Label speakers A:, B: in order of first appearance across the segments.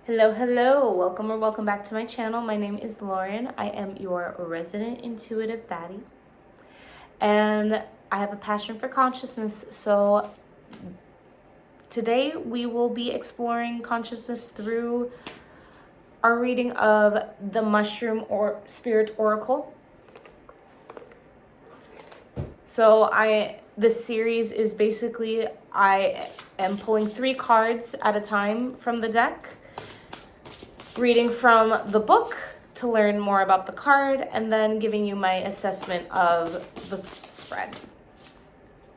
A: Hello, welcome or welcome back to my channel. My name is Lauren. I am your resident intuitive baddie, and I have a passion for consciousness. So today we will be exploring consciousness through our reading of the Mushroom or Spirit Oracle. So this series is basically I am pulling 3 cards at a time from the deck, reading from the book to learn more about the card, and then giving you my assessment of the spread.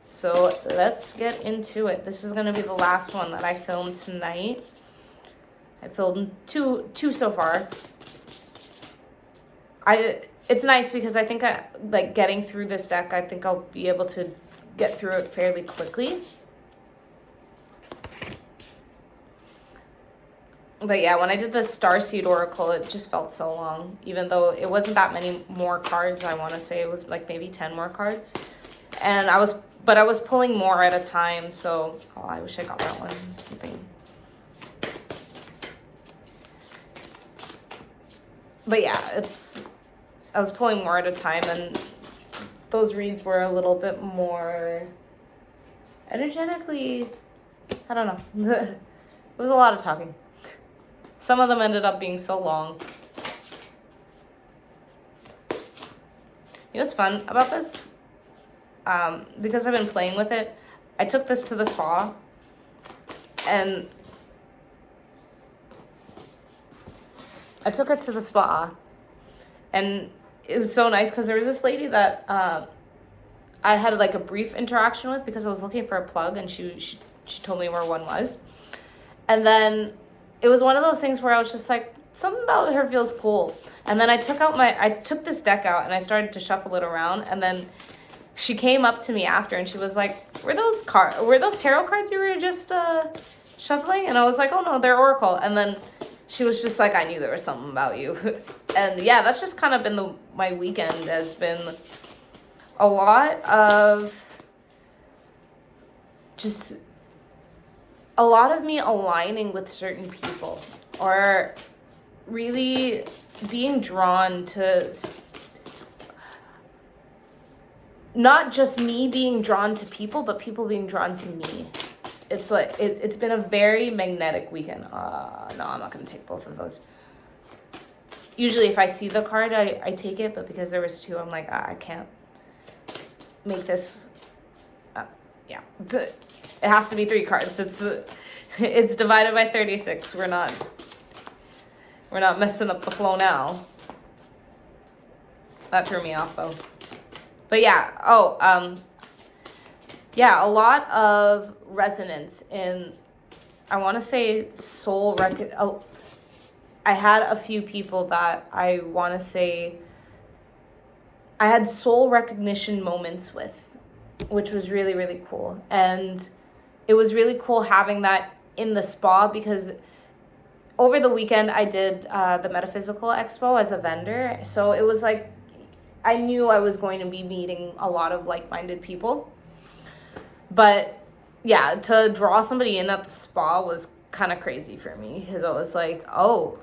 A: So let's get into it. This is going to be the last one that I filmed tonight. I filmed two so far. It's nice because I think like getting through this deck, I think I'll be able to get through it fairly quickly. But yeah, when I did the Starseed Oracle, it just felt so long, even though it wasn't that many more cards. I want to say it was like maybe 10 more cards. And I was pulling more at a time, so I wish I got that one. Something. But yeah, I was pulling more at a time, and those reads were a little bit more energetically, I don't know. It was a lot of talking. Some of them ended up being so long. You know what's fun about this? Because I've been playing with it, I took this to the spa, and it was so nice because there was this lady that I had like a brief interaction with because I was looking for a plug, and she told me where one was. And then it was one of those things where I was just like, something about her feels cool. And then I took this deck out and I started to shuffle it around, and then she came up to me after and she was like, were those tarot cards you were just shuffling? And I was like, oh no, they're Oracle. And then she was just like, I knew there was something about you. And yeah, that's just kind of been my weekend has been a lot of me aligning with certain people, or really being drawn to, not just me being drawn to people, but people being drawn to me. It's like, it's been a very magnetic weekend. No, I'm not going to take both of those. Usually if I see the card, I take it, but because there was 2, I'm like, I can't make this. Yeah, it has to be 3 cards. It's divided by 36. We're not messing up the flow now. That threw me off though. But yeah, yeah, a lot of resonance in, I want to say soul I had a few people that I want to say I had soul recognition moments with, which was really, really cool. And it was really cool having that in the spa, because over the weekend I did the Metaphysical Expo as a vendor. So it was like, I knew I was going to be meeting a lot of like-minded people. But yeah, to draw somebody in at the spa was kind of crazy for me, because I was like, oh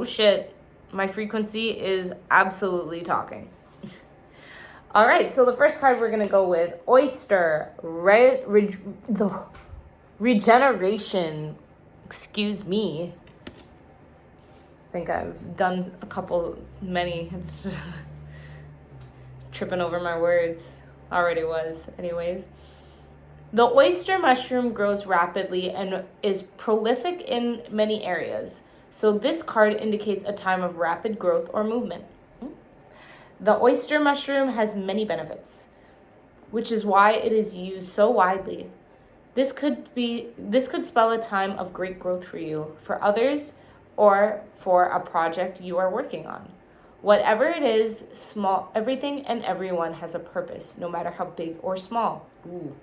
A: shit, my frequency is absolutely talking. All right, so the first card we're going to go with, Oyster, the Regeneration. Excuse me. I think I've done many. It's tripping over my words. Already was. Anyways. The oyster mushroom grows rapidly and is prolific in many areas. So this card indicates a time of rapid growth or movement. The oyster mushroom has many benefits, which is why it is used so widely. This could spell a time of great growth for you, for others, or for a project you are working on. Whatever it is, small, everything and everyone has a purpose, no matter how big or small. Ooh.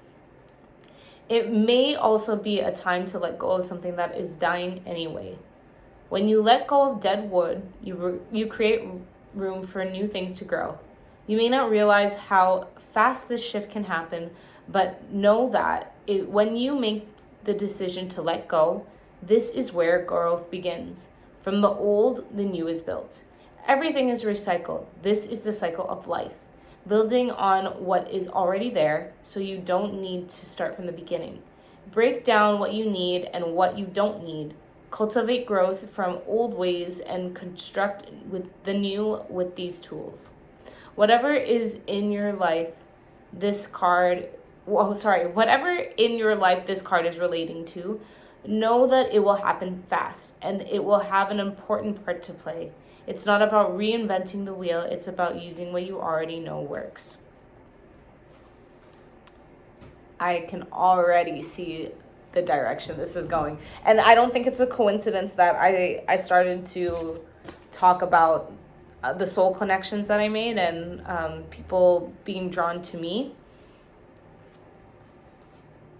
A: It may also be a time to let go of something that is dying anyway. When you let go of dead wood, you create room for new things to grow. You may not realize how fast this shift can happen, but know that when you make the decision to let go, This is where growth begins. From the old, the new is built. Everything is recycled. This is the cycle of life. Building on what is already there, so you don't need to start from the beginning. Break down what you need and what you don't need. Cultivate growth from old ways and construct with the new with these tools. Whatever is in your life, whatever in your life this card is relating to, know that it will happen fast and it will have an important part to play. It's not about reinventing the wheel, it's about using what you already know works. I can already see the direction this is going. And I don't think it's a coincidence that I started to talk about the soul connections that I made and people being drawn to me.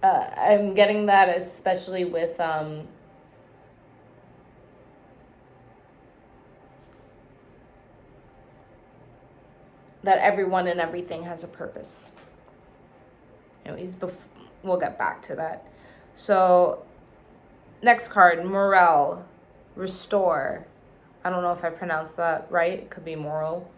A: I'm getting that especially with that everyone and everything has a purpose. Anyways, we'll get back to that. So, next card, Morel, restore. I don't know if I pronounced that right. It could be Morel.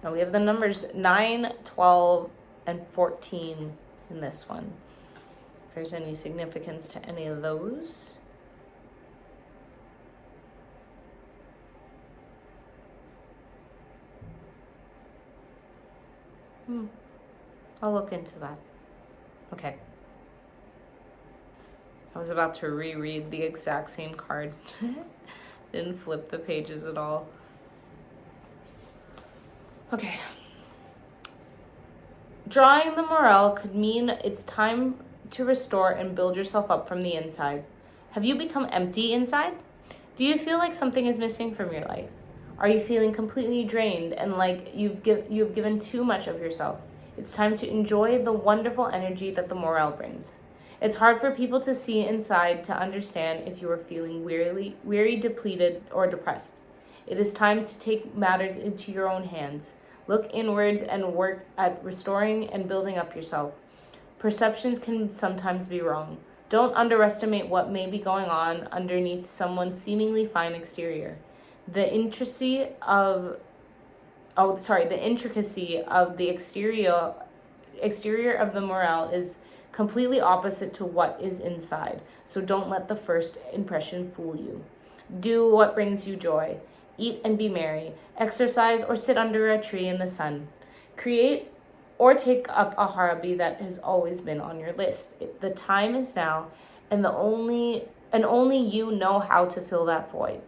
A: Now we have the numbers 9, 12, and 14 in this one. If there's any significance to any of those. I'll look into that. Okay. I was about to reread the exact same card. Didn't flip the pages at all. Okay. Drawing the Morel could mean it's time to restore and build yourself up from the inside. Have you become empty inside? Do you feel like something is missing from your life? Are you feeling completely drained and like you've given too much of yourself? It's time to enjoy the wonderful energy that the Morel brings. It's hard for people to see inside to understand if you are feeling weary, depleted, or depressed. It is time to take matters into your own hands. Look inwards and work at restoring and building up yourself. Perceptions can sometimes be wrong. Don't underestimate what may be going on underneath someone's seemingly fine exterior. The intricacy of the exterior of the Morel is completely opposite to what is inside. So don't let the first impression fool you. Do what brings you joy. Eat and be merry. Exercise or sit under a tree in the sun. Create or take up a hobby that has always been on your list. The time is now, and only you know how to fill that void.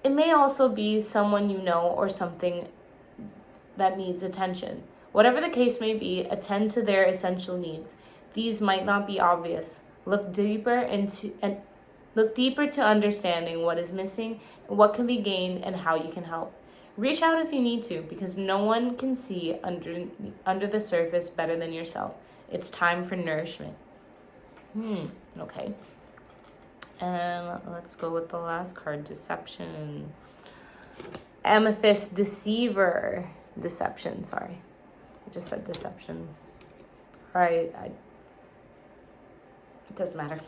A: It may also be someone you know or something that needs attention. Whatever the case may be, attend to their essential needs. These might not be obvious. Look deeper to understanding what is missing, what can be gained, and how you can help. Reach out if you need to, because no one can see under the surface better than yourself. It's time for nourishment. Okay. And let's go with the last card, Deception. Amethyst, Deceiver. Deception, sorry. I just said Deception. Right, it doesn't matter.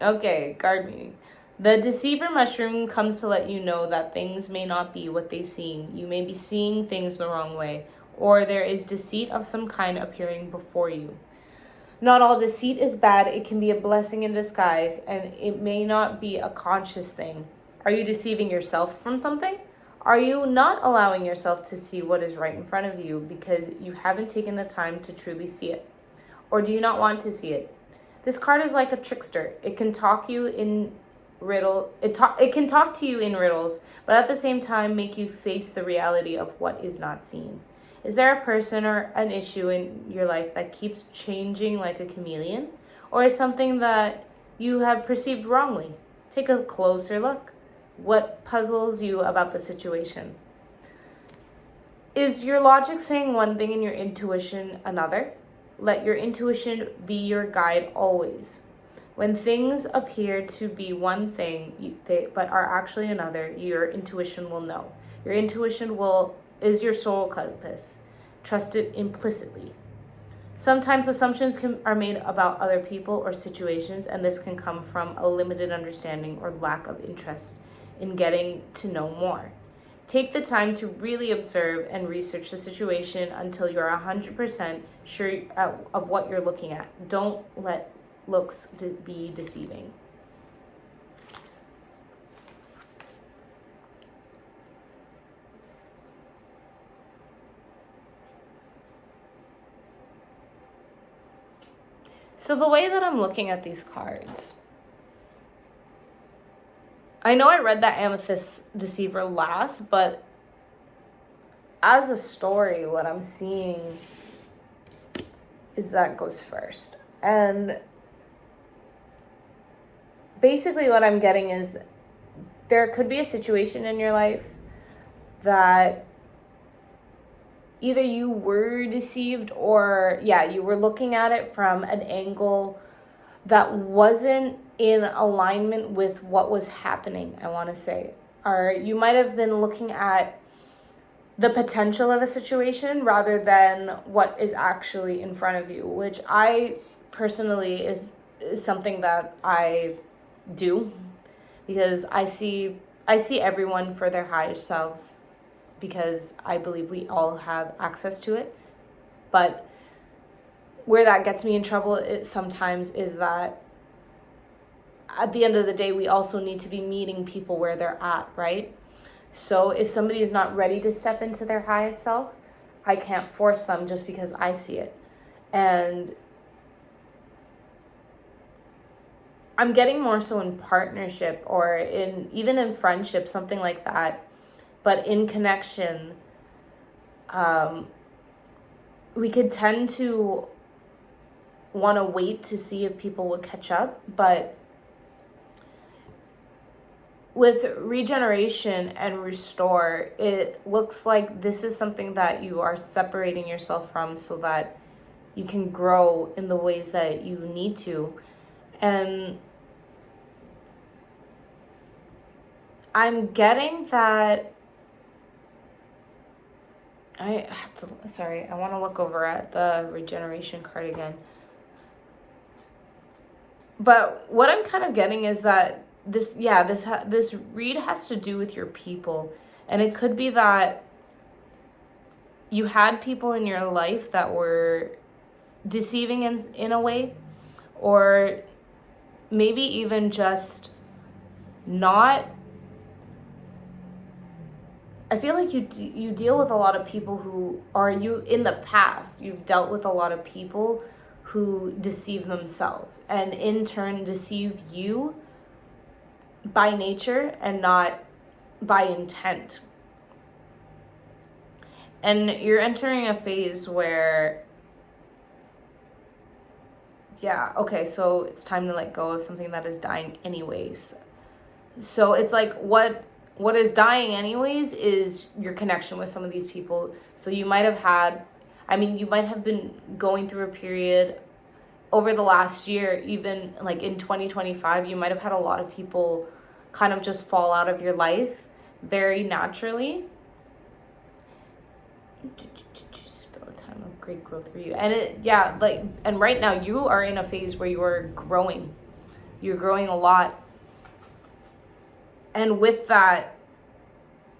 A: Okay, card meaning. The Deceiver mushroom comes to let you know that things may not be what they seem. You may be seeing things the wrong way, or there is deceit of some kind appearing before you. Not all deceit is bad. It can be a blessing in disguise, and it may not be a conscious thing. Are you deceiving yourself from something? Are you not allowing yourself to see what is right in front of you because you haven't taken the time to truly see it? Or do you not want to see it? This card is like a trickster. It can talk you in It can talk to you in riddles, but at the same time make you face the reality of what is not seen. Is there a person or an issue in your life that keeps changing like a chameleon? Or is something that you have perceived wrongly? Take a closer look. What puzzles you about the situation? Is your logic saying one thing and your intuition another? Let your intuition be your guide always. When things appear to be one thing but are actually another, your intuition will know. Your intuition is your soul compass. Trust it implicitly. Sometimes assumptions are made about other people or situations, and this can come from a limited understanding or lack of interest in getting to know more. Take the time to really observe and research the situation until you're 100% sure of what you're looking at. Don't let looks be deceiving. So the way that I'm looking at these cards, I know I read that Amethyst Deceiver last, but as a story, what I'm seeing is that goes first. And basically what I'm getting is there could be a situation in your life that either you were deceived or, you were looking at it from an angle that wasn't in alignment with what was happening, I want to say. Or you might have been looking at the potential of a situation rather than what is actually in front of you, which I personally is something that I do, because I see everyone for their highest selves, because I believe we all have access to it. But where that gets me in trouble sometimes is that at the end of the day, we also need to be meeting people where they're at, right? So if somebody is not ready to step into their highest self, I can't force them just because I see it. And I'm getting more so in partnership or even in friendship, something like that. But in connection, we could tend to want to wait to see if people will catch up. But with regeneration and restore, it looks like this is something that you are separating yourself from so that you can grow in the ways that you need to. And I'm getting that I want to look over at the regeneration card again. But what I'm kind of getting is that this read has to do with your people. And it could be that you had people in your life that were deceiving in a way, or maybe even just not. I feel like you deal with a lot of people who are in the past. You've dealt with a lot of people who deceive themselves and in turn deceive you by nature and not by intent. And you're entering a phase where, so it's time to let go of something that is dying anyways. So it's like what is dying anyways is your connection with some of these people. So you might have been going through a period over the last year, even like in 2025, you might have had a lot of people kind of just fall out of your life very naturally. Spell a time of great growth for you. And right now you are in a phase where you are growing. You're growing a lot. And with that,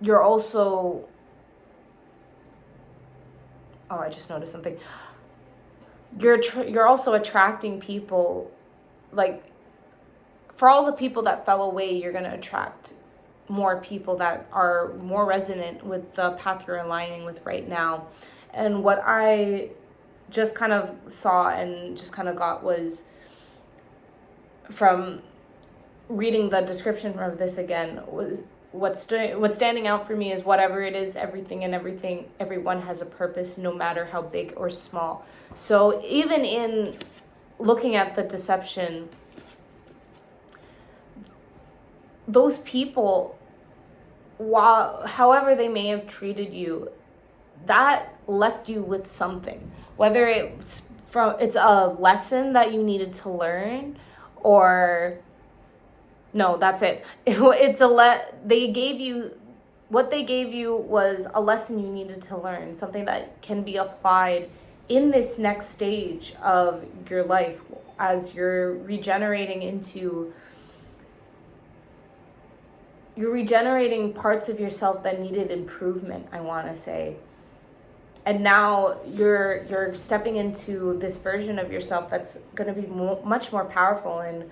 A: you're also, I just noticed something. You're also attracting people, like, for all the people that fell away, you're going to attract more people that are more resonant with the path you're aligning with right now. And what I just kind of saw and just kind of got was from reading the description of this again, was what's standing out for me is whatever it is, everyone has a purpose, no matter how big or small. So even in looking at the deception, those people, however they may have treated you, that left you with something, whether it's a lesson that you needed to learn, or no, that's it. They gave you, what they gave you was a lesson you needed to learn, something that can be applied in this next stage of your life, as you're regenerating parts of yourself that needed improvement, I want to say. And now you're stepping into this version of yourself that's going to be much more powerful and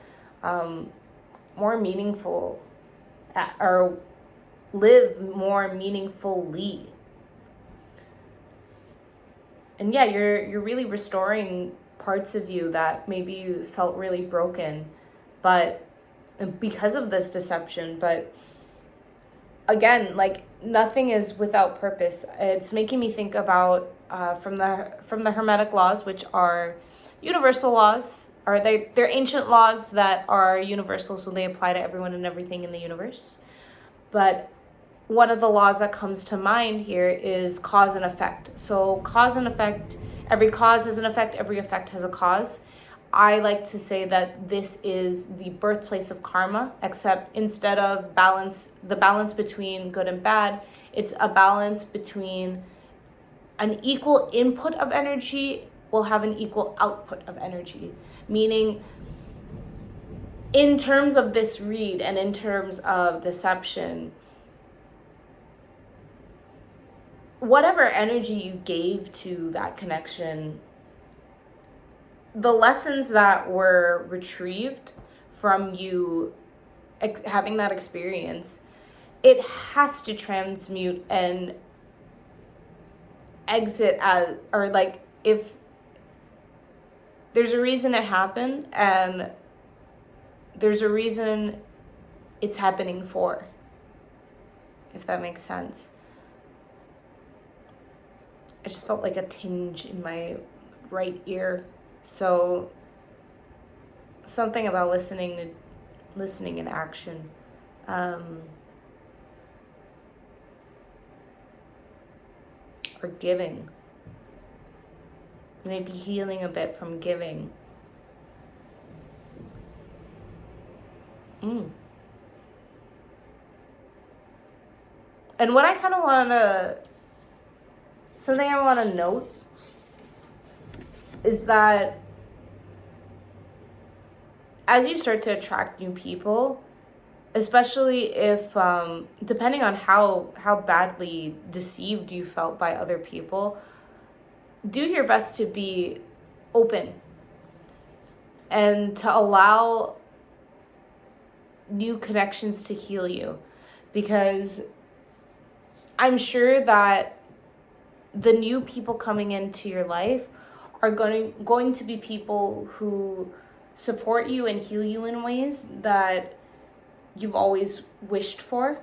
A: more meaningful, or live more meaningfully. And yeah, you're really restoring parts of you that maybe you felt really broken, but because of this deception. But again, like, nothing is without purpose. It's making me think about from the Hermetic laws, which are universal laws, or they're ancient laws that are universal, so they apply to everyone and everything in the universe. But one of the laws that comes to mind here is cause and effect. So cause and effect, every cause has an effect, every effect has a cause. I like to say that this is the birthplace of karma, except instead of the balance between good and bad, it's a balance between an equal input of energy will have an equal output of energy. Meaning, in terms of this read and in terms of deception, whatever energy you gave to that connection, the lessons that were retrieved from you having that experience, it has to transmute and exit as, or like, if there's a reason it happened and there's a reason it's happening for, if that makes sense. I just felt like a tinge in my right ear. So something about listening in action. Or giving. Maybe healing a bit from giving. And what I kind of something I want to note is that as you start to attract new people, especially if, depending on how badly deceived you felt by other people, do your best to be open and to allow new connections to heal you. Because I'm sure that the new people coming into your life are going to be people who support you and heal you in ways that you've always wished for.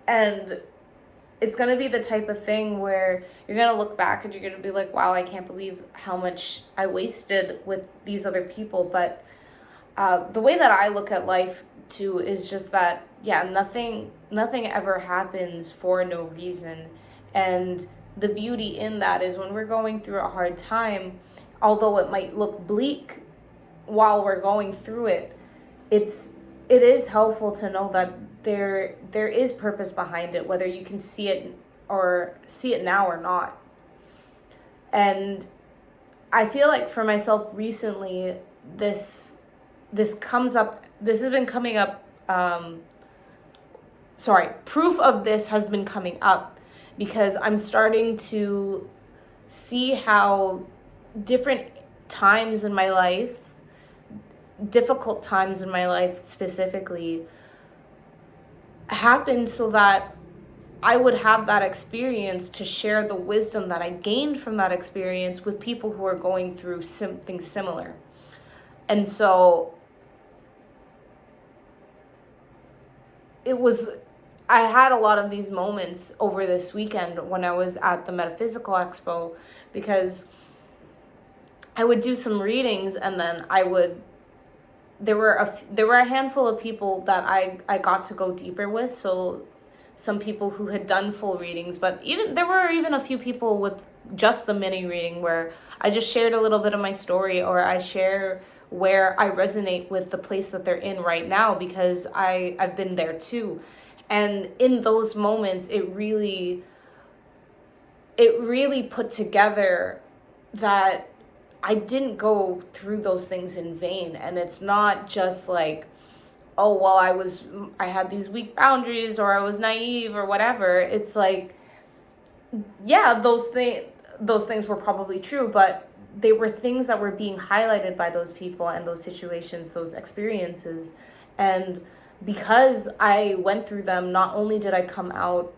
A: And it's going to be the type of thing where you're going to look back and you're going to be like, wow, I can't believe how much I wasted with these other people. But the way that I look at life too is just that, yeah, nothing ever happens for no reason. And the beauty in that is when we're going through a hard time, although it might look bleak while we're going through it, it is helpful to know that there is purpose behind it, whether you can see it now or not. And I feel like for myself recently, this has been coming up. Proof of this has been coming up because I'm starting to see how different times in my life, difficult times in my life specifically, happened so that I would have that experience to share the wisdom that I gained from that experience with people who are going through something similar. And so I had a lot of these moments over this weekend when I was at the Metaphysical Expo, because I would do some readings and then there were a handful of people that I got to go deeper with. So some people who had done full readings, but there were even a few people with just the mini reading where I just shared a little bit of my story, or I share where I resonate with the place that they're in right now, because I've been there too. And in those moments, it really it really put together that I didn't go through those things in vain. And it's not just like, oh, well, I had these weak boundaries, or I was naive, or whatever. It's like, yeah, those things were probably true, but they were things that were being highlighted by those people and those situations, those experiences. And because I went through them, not only did I come out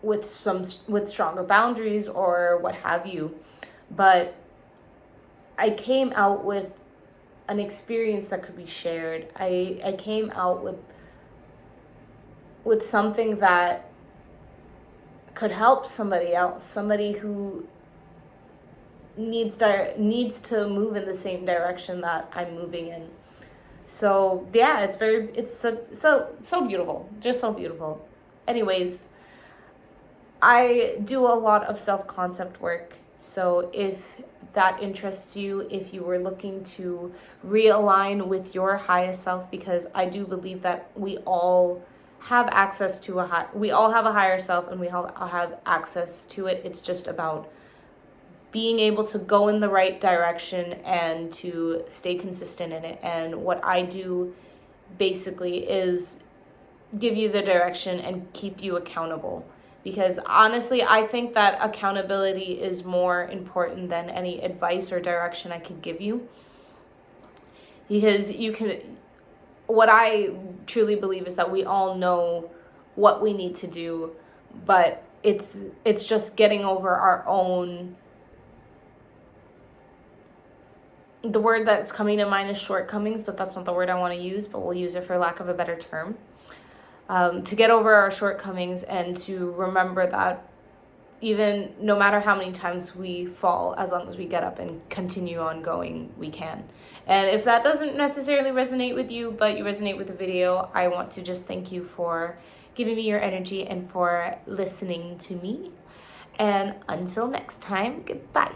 A: with stronger boundaries or what have you, but I came out with an experience that could be shared. I came out with something that could help somebody else, somebody who needs to move in the same direction that I'm moving in. So yeah, it's so beautiful, just so beautiful. Anyways, I do a lot of self-concept work. So if that interests you, if you were looking to realign with your highest self, because I do believe that we all have access to we all have a higher self, and we all have access to it. It's just about being able to go in the right direction and to stay consistent in it. And what I do basically is give you the direction and keep you accountable. Because honestly, I think that accountability is more important than any advice or direction I could give you. Because what I truly believe is that we all know what we need to do, but it's just getting over our own. The word that's coming to mind is shortcomings, but that's not the word I want to use, but we'll use it for lack of a better term. To get over our shortcomings and to remember that even no matter how many times we fall, as long as we get up and continue on going, we can. And if that doesn't necessarily resonate with you, but you resonate with the video, I want to just thank you for giving me your energy and for listening to me. And until next time, goodbye.